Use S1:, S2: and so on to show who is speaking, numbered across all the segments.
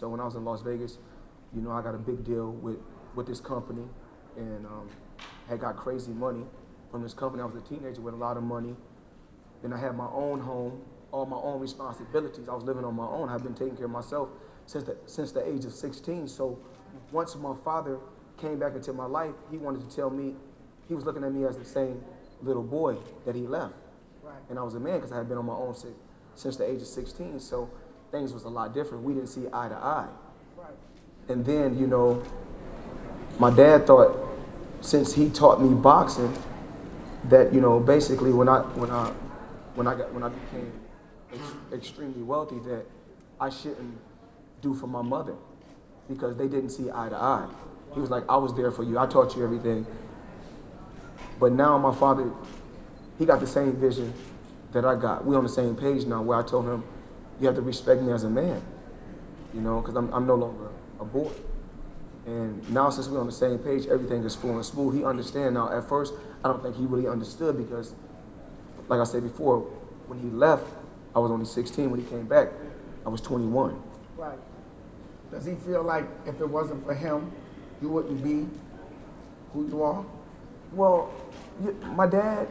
S1: So when I was in Las Vegas, you know, I got a big deal with this company, and had got crazy money from this company. I was a teenager with a lot of money. Then I had my own home, all my own responsibilities. I was living on my own. I've been taking care of myself since the age of 16. So once my father came back into my life, he wanted to tell me, he was looking at me as the same little boy that he left. Right. And I was a man because I had been on my own since the age of 16. So things was a lot different. We didn't see eye to eye. Right. And then, you know, my dad thought, since he taught me boxing, that, you know, basically when I became extremely wealthy, that I shouldn't do for my mother because they didn't see eye to eye. He was like, I was there for you. I taught you everything. But now my father, he got the same vision that I got. We're on the same page now, where I told him, you have to respect me as a man, you know, because I'm no longer a boy. And now since we're on the same page, everything is full and smooth. He understands now. At first, I don't think he really understood because, like I said before, when he left, I was only 16. When he came back, I was 21.
S2: Right. Does he feel like if it wasn't for him, you wouldn't be who you are?
S1: Well, my dad,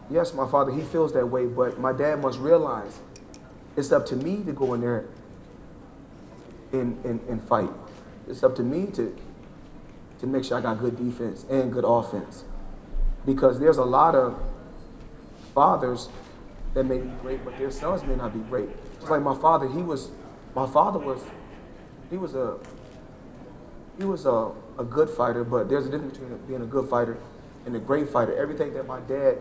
S1: yes, my father, he feels that way, but my dad must realize it's up to me to go in there and fight. It's up to me to make sure I got good defense and good offense. Because there's a lot of fathers that may be great, but their sons may not be great. It's like my father, he was a good fighter, but there's a difference between being a good fighter and a great fighter. Everything that my dad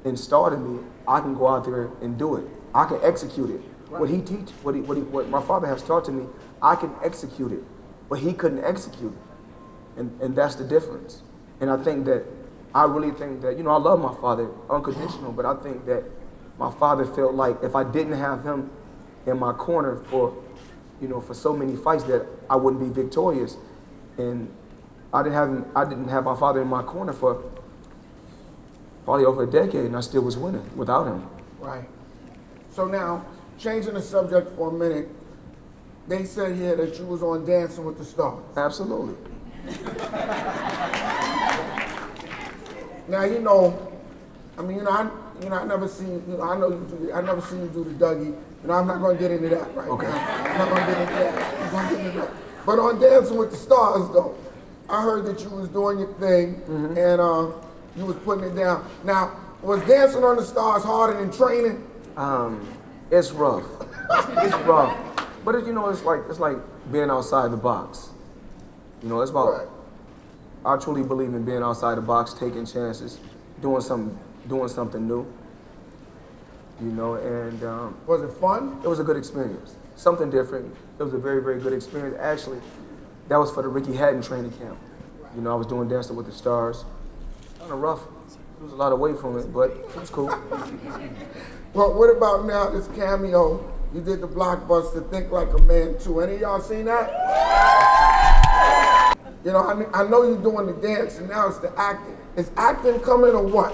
S1: installed in me, I can go out there and do it. I can execute it. Right. What my father has taught to me, I can execute it, but he couldn't execute it. And that's the difference. And I really think that, you know, I love my father unconditional, but I think that my father felt like if I didn't have him in my corner for so many fights, that I wouldn't be victorious. And I didn't have my father in my corner for probably over a decade, and I still was winning without him.
S2: Right. So now, changing the subject for a minute, they said here that you was on Dancing with the Stars.
S1: Absolutely.
S2: Now, you know, I mean, I never seen, I never seen you do the Dougie. You know, I'm not going to get into that right
S1: okay.
S2: now. I'm not going to get into that. But on Dancing with the Stars, though, I heard that you was doing your thing, mm-hmm. and you was putting it down. Now, was Dancing on the Stars harder than training?
S1: It's rough. It's rough. But it's like being outside the box. You know, it's about. Right. I truly believe in being outside the box, taking chances, doing something new. You know, and
S2: was it fun?
S1: It was a good experience. Something different. It was a very, very good experience. Actually, that was for the Ricky Hatton training camp. You know, I was doing Dancing with the Stars. Kind of rough. There was a lot away from it, but it was cool.
S2: Well, what about now this cameo? You did the blockbuster Think Like a Man 2. Any of y'all seen that? You know, I know you're doing the dance, and now it's the acting. Is acting coming or what?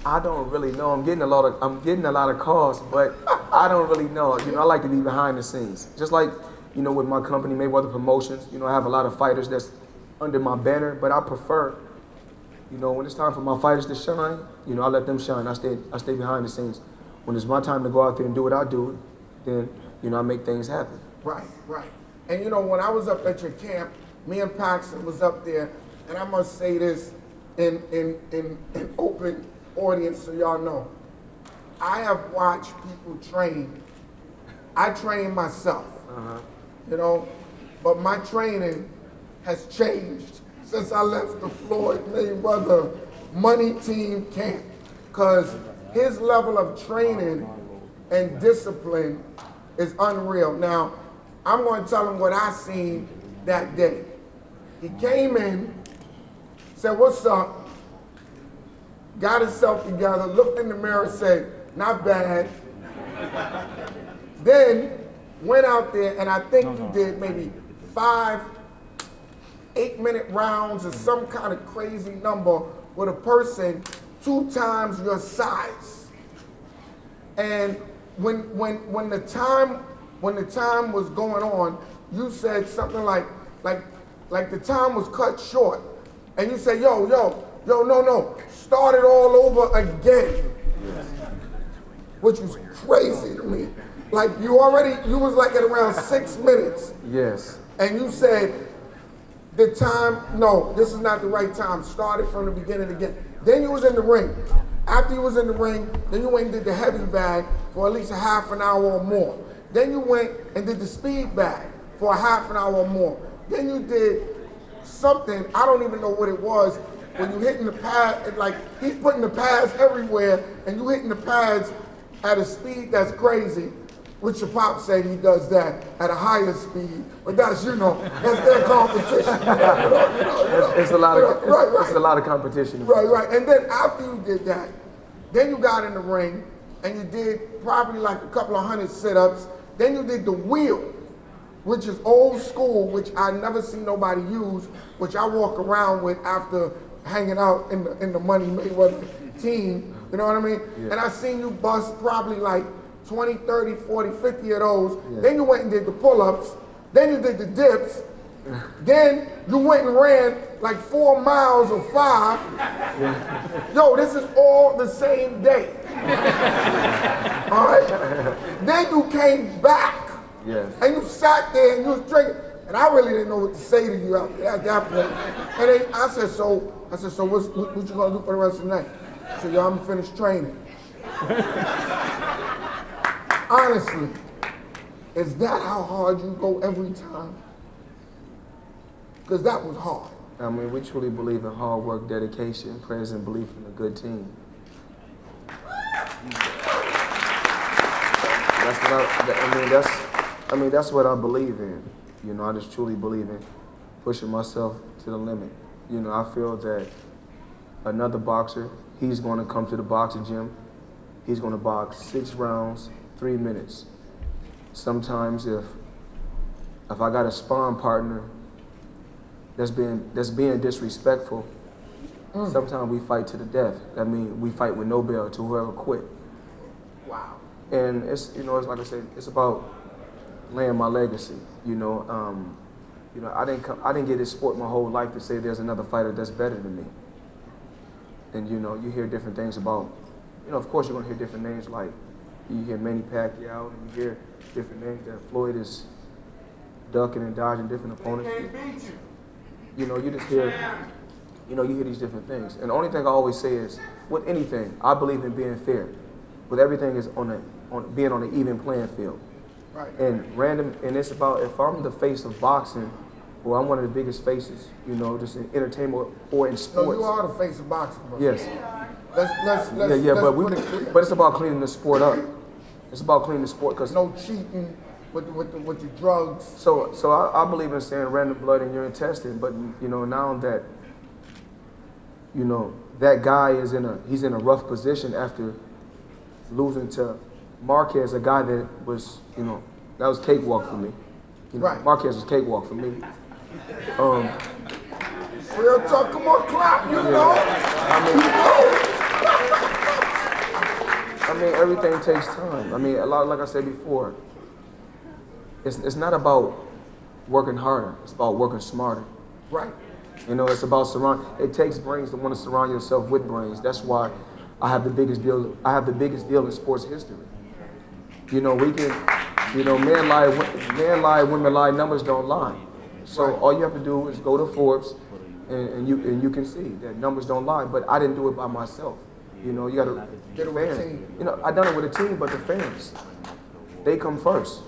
S1: I don't really know. I'm getting a lot of calls, but I don't really know. You know, I like to be behind the scenes. Just like, you know, with my company, Mayweather Promotions, you know, I have a lot of fighters that's under my banner, but I prefer, you know, when it's time for my fighters to shine, you know, I let them shine. I stay behind the scenes. When it's my time to go out there and do what I do, then, you know, I make things happen.
S2: Right, right. And, you know, when I was up at your camp, me and Paxton was up there, and I must say this in open audience so y'all know. I have watched people train. I train myself, you know, but my training has changed since I left the Floyd Mayweather money team camp, because his level of training and discipline is unreal. Now, I'm going to tell him what I seen that day. He came in, said, "What's up?" Got himself together, looked in the mirror, said, "Not bad." Then went out there, and I think you did maybe 5 8-minute rounds or some kind of crazy number with a person 2 times your size. And when the time when the time was going on, you said something like the time was cut short. And you said, yo, no, start it all over again. Which was crazy to me. Like you was like at around 6 minutes.
S1: Yes.
S2: And you said, no, this is not the right time. Start it from the beginning again. Then you was in the ring. After you was in the ring, then you went and did the heavy bag for at least a half an hour or more. Then you went and did the speed bag for a half an hour or more. Then you did something, I don't even know what it was, when you hitting the pad, like he's putting the pads everywhere and you hitting the pads at a speed that's crazy, which your pop said he does that at a higher speed, but that's, that's their competition.
S1: It's a lot of competition.
S2: Right. And then after you did that, then you got in the ring and you did probably like a couple of 100 sit-ups. Then you did the wheel, which is old school, which I never seen nobody use, which I walk around with after hanging out in the Money Mayweather team, you know what I mean? Yeah. And I seen you bust probably like 20, 30, 40, 50 of those. Yeah. Then you went and did the pull-ups. Then you did the dips. Then you went and ran like 4 miles or 5. Yeah. Yo, this is all the same day. All right? Then you came back.
S1: Yes.
S2: And you sat there and you was drinking. And I really didn't know what to say to you at that point. And then I said, so what you gonna do for the rest of the night? So yo, I'm gonna finish training. Honestly, is that how hard you go every time? Because that was hard.
S1: I mean, we truly believe in hard work, dedication, prayers, and belief in a good team. That's what I believe in. I just truly believe in pushing myself to the limit. I feel that another boxer, he's going to come to the boxing gym. He's going to box 6 rounds, 3 minutes. Sometimes if I got a sparring partner that's being disrespectful, sometimes we fight to the death. That means we fight with no bell to whoever quit.
S2: Wow.
S1: And it's like I said, it's about laying my legacy. I didn't get this sport my whole life to say there's another fighter that's better than me. And you hear different things about, of course you're gonna hear different names, like you hear Manny Pacquiao and you hear different names that Floyd is ducking and dodging different opponents. You just hear, you hear these different things. And the only thing I always say is, with anything, I believe in being fair. With everything is on being on an even playing field.
S2: Right.
S1: And it's about, if I'm the face of boxing, or I'm one of the biggest faces, just in entertainment or in sports.
S2: No, you are the face of boxing, bro.
S1: Yes.
S2: Let's
S1: but it's about cleaning the sport up. It's about cleaning the sport, because
S2: no cheating with the drugs.
S1: So I believe in saying random blood in your intestine, but now that that guy is in a rough position after losing to Marquez, a guy that was that was cakewalk for me.
S2: Right.
S1: Marquez was cakewalk for me.
S2: Real talk, come on, clap, know.
S1: I mean, everything takes time. A lot, like I said before, it's not about working harder. It's about working smarter.
S2: Right.
S1: It's about it takes brains to want to surround yourself with brains. That's why I have the biggest deal. I have the biggest deal in sports history. We can, men lie, women lie, numbers don't lie. So
S2: right.
S1: All you have to do is go to Forbes, and you can see that numbers don't lie. But I didn't do it by myself. You got to
S2: get a team.
S1: I done it with a team, but the fans, they come first.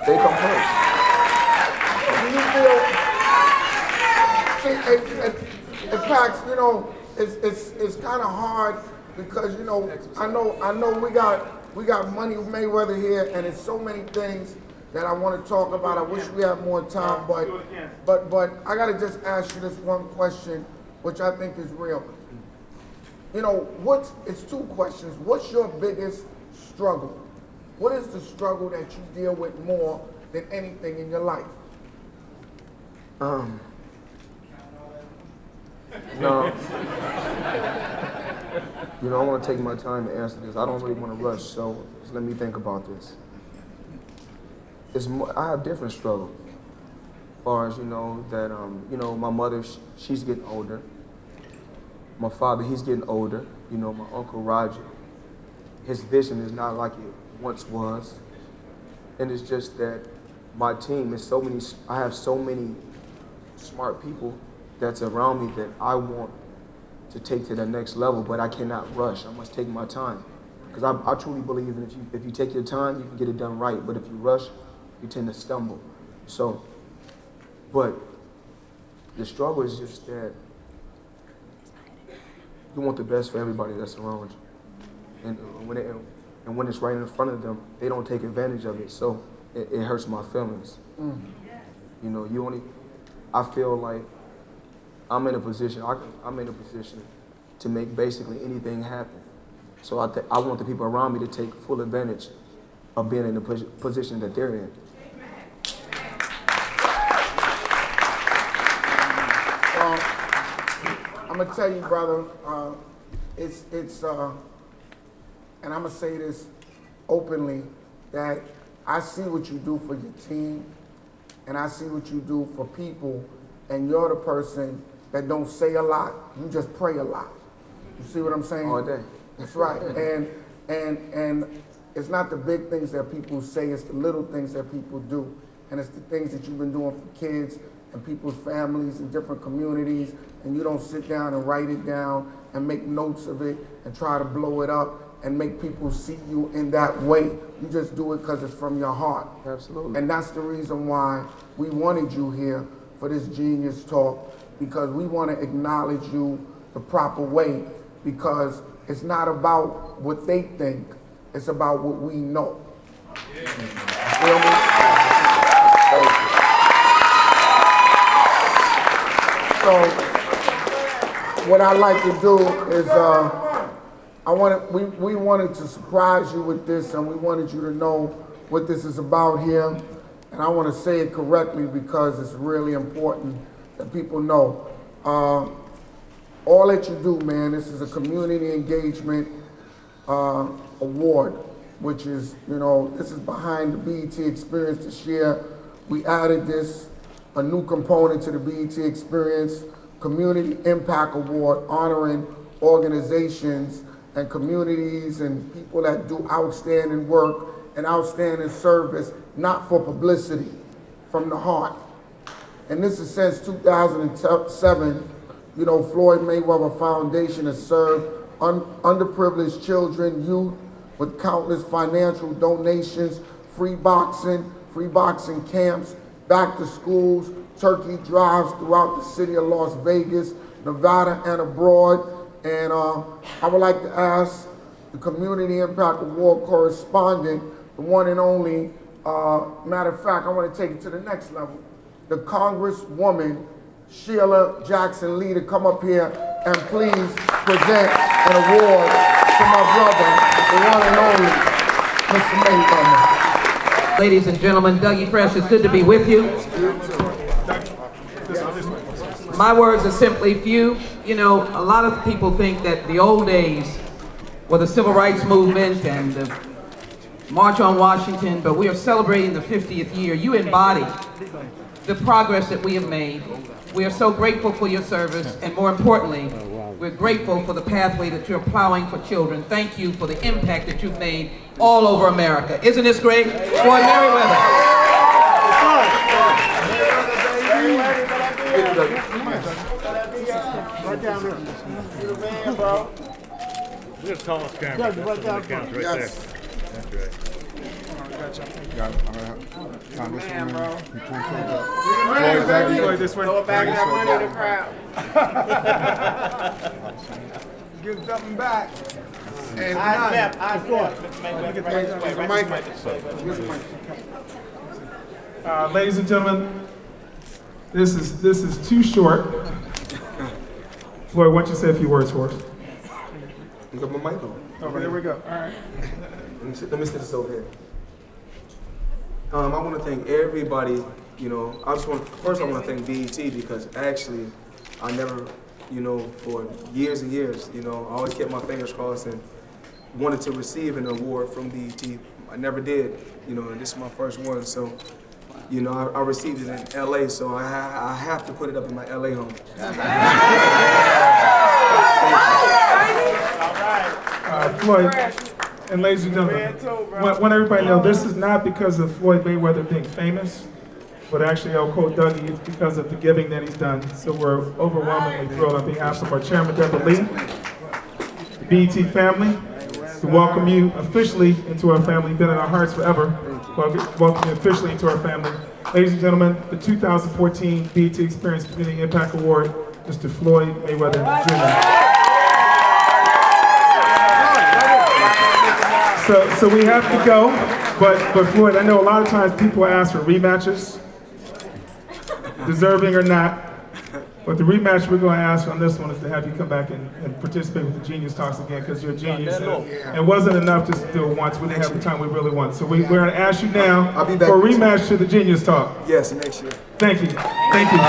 S1: They come first.
S2: Do you feel? See, it Pax, it's kind of hard because I know we got Money Mayweather here, and there's so many things that I want to talk about. I wish we had more time, but I gotta just ask you this one question, which I think is real. It's 2 questions. What's your biggest struggle? What is the struggle that you deal with more than anything in your life?
S1: No. I want to take my time to answer this. I don't really want to rush, so just let me think about this. it's more, I have different struggles. As far as, that, my mother, she's getting older. My father, he's getting older. My Uncle Roger, his vision is not like it once was. And it's just that my team is I have so many smart people that's around me that I want to take to the next level, but I cannot rush. I must take my time. Because I truly believe if you take your time, you can get it done right. But if you rush, you tend to stumble. So, but the struggle is just that you want the best for everybody that's around you. And when it's right in front of them, they don't take advantage of it. So it hurts my feelings. I feel like I'm in a position to make basically anything happen. So I want the people around me to take full advantage of being in the position that they're in.
S2: I'm gonna tell you, brother, and I'm gonna say this openly, that I see what you do for your team, and I see what you do for people, and you're the person that don't say a lot, you just pray a lot. You see what I'm saying?
S1: All day.
S2: That's right. And it's not the big things that people say, it's the little things that people do. And it's the things that you've been doing for kids and people's families in different communities, and you don't sit down and write it down and make notes of it and try to blow it up and make people see you in that way. You just do it because it's from your heart.
S1: Absolutely.
S2: And that's the reason why we wanted you here for this Genius Talk, because we want to acknowledge you the proper way, because it's not about what they think, it's about what we know. Yeah. You feel me? So, what I like to do is, we wanted to surprise you with this, and we wanted you to know what this is about here. And I want to say it correctly because it's really important that people know. All that you do, man, this is a community engagement award, which is, this is behind the BET Experience this year. We added a new component to the BET Experience Community Impact Award, honoring organizations and communities and people that do outstanding work and outstanding service, not for publicity, from the heart. And this is since 2007, Floyd Mayweather Foundation has served underprivileged children, youth, with countless financial donations, free boxing camps, back to schools, turkey drives throughout the city of Las Vegas, Nevada, and abroad. And I would like to ask the Community Impact Award correspondent, the one and only, matter of fact, I want to take it to the next level, the Congresswoman Sheila Jackson Lee, to come up here and please present an award to my brother, the one and only Mr. Mayweather.
S3: Ladies and gentlemen, Dougie Fresh, it's good to be with you. My words are simply few. A lot of people think that the old days were the Civil Rights Movement and the March on Washington, but we are celebrating the 50th year. You embody the progress that we have made. We are so grateful for your service, and more importantly, we're grateful for the pathway that you're plowing for children. Thank you for the impact that you've made all over America. Isn't this great? Floyd Mayweather.
S4: Right down there. You're the man, bro. We're just calling this camera. That's the camera right there. That's right.
S5: Got it. Time this one, bro.
S4: Floyd, this way. Throw it back that money in the crowd.
S5: Give something back.
S2: And
S6: ladies and gentlemen, this is too short. Floyd, why don't you say a few words for us?
S1: You got my mic on.
S6: Oh, there we go. All right.
S1: Let me sit this over here. I want to thank everybody. First I want to thank BET, because actually I never, for years and years, I always kept my fingers crossed and wanted to receive an award from BET I never did, you know, and this is my first one. So, you know, I received it in LA, so I have to put it up in my LA home.
S6: Floyd, and ladies and gentlemen, want everybody to know this is not because of Floyd Mayweather being famous, but actually I'll quote Dougie, it's because of the giving that he's done. So we're overwhelmingly thrilled on behalf of our chairman, Deborah Lee, the BET family, to welcome you officially into our family. You've been in our hearts forever. Welcome you officially into our family. Ladies and gentlemen, the 2014 BET Experience Community Impact Award, Mr. Floyd Mayweather Jr. So we have to go, but Floyd, I know a lot of times people ask for rematches, deserving or not, but the rematch we're going to ask on this one is to have you come back and participate with the Genius Talks again, because you're a genius, and it wasn't enough just to do it once. We didn't have the time we really want. So we're going to ask you now for a rematch to the Genius Talk.
S1: Yes, next year.
S6: Thank you. Thank you.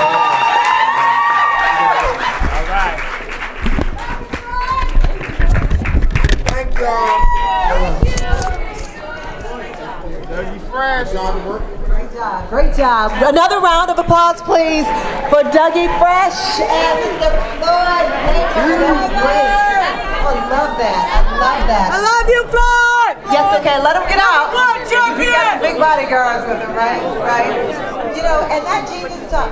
S2: Thank y'all.
S7: Great job. Another round of applause, please, for Dougie Fresh and Mr. Floyd Mayweather. I love that. I love that. I love you, Floyd. Yes, okay, let him get out. He got big bodyguards with him, right? Right. You know, and that Genius Talk.